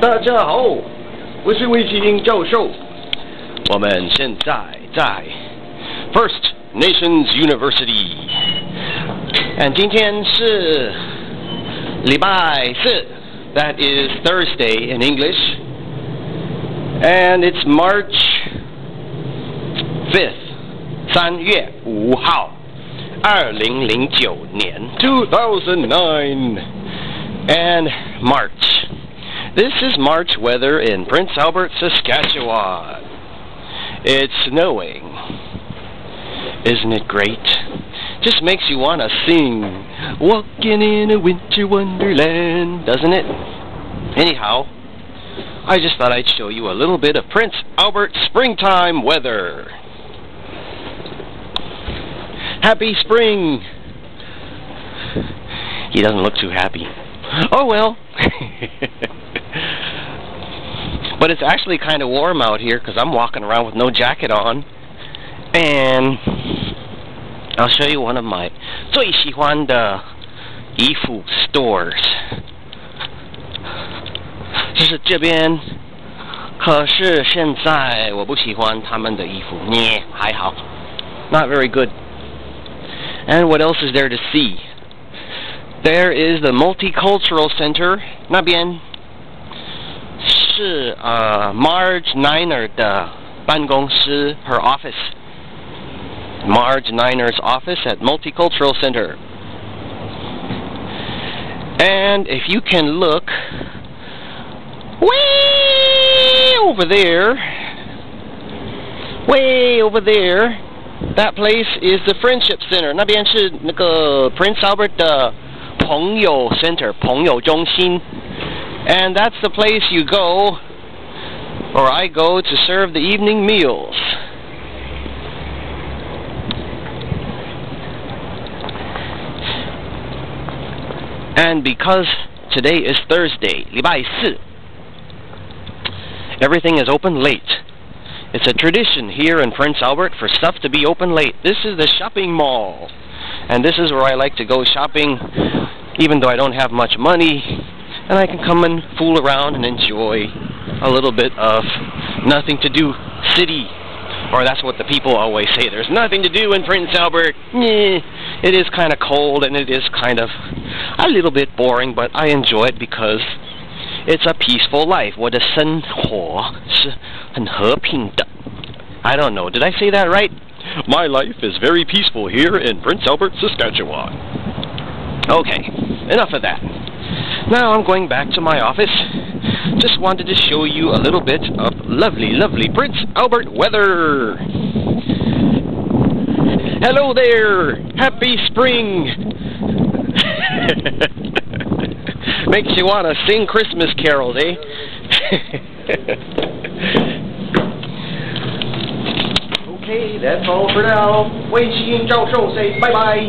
大家好，我是魏启英教授。我们现在在 First Nations University， 今天是礼拜四 ，that is Thursday in English, and it's March 5th， 3月5号，2009年 2009 and March. This is March weather in Prince Albert, Saskatchewan. It's snowing. Isn't it great? Just makes you want to sing, walking in a winter wonderland, doesn't it? Anyhow, I just thought I'd show you a little bit of Prince Albert springtime weather. Happy spring! He doesn't look too happy. Oh well. But it's actually kind of warm out here because I'm walking around with no jacket on. And I'll show you one of my 最喜欢的衣服 stores. 就是这边，可是现在我不喜欢他们的衣服，还好 ，not very good. And what else is there to see? There is the Multicultural Center. 那边是Marge Niner 的办公室 her office. Marge Niner's office at Multicultural Center. And if you can look way over there, that place is the Friendship Center. 那边是那个 Prince Albert 的朋友 Center, 朋友中心. And that's the place you go, or I go, to serve the evening meals. And because today is Thursday, 礼拜四, everything is open late. It's a tradition here in Prince Albert for stuff to be open late. This is the shopping mall. And this is where I like to go shopping, even though I don't have much money. And I can come and fool around and enjoy a little bit of nothing to do city. Or that's what the people always say. There's nothing to do in Prince Albert. It is kind of cold and it is kind of a little bit boring, but I enjoy it because it's a peaceful life. 我的生活是很和平的. I don't know. Did I say that right? My life is very peaceful here in Prince Albert, Saskatchewan. Okay, enough of that. Now I'm going back to my office. Just wanted to show you a little bit of lovely, lovely Prince Albert weather. Hello there! Happy spring! Makes you want to sing Christmas carols, eh? Okay, that's all for now. 魏启英教授 say bye-bye.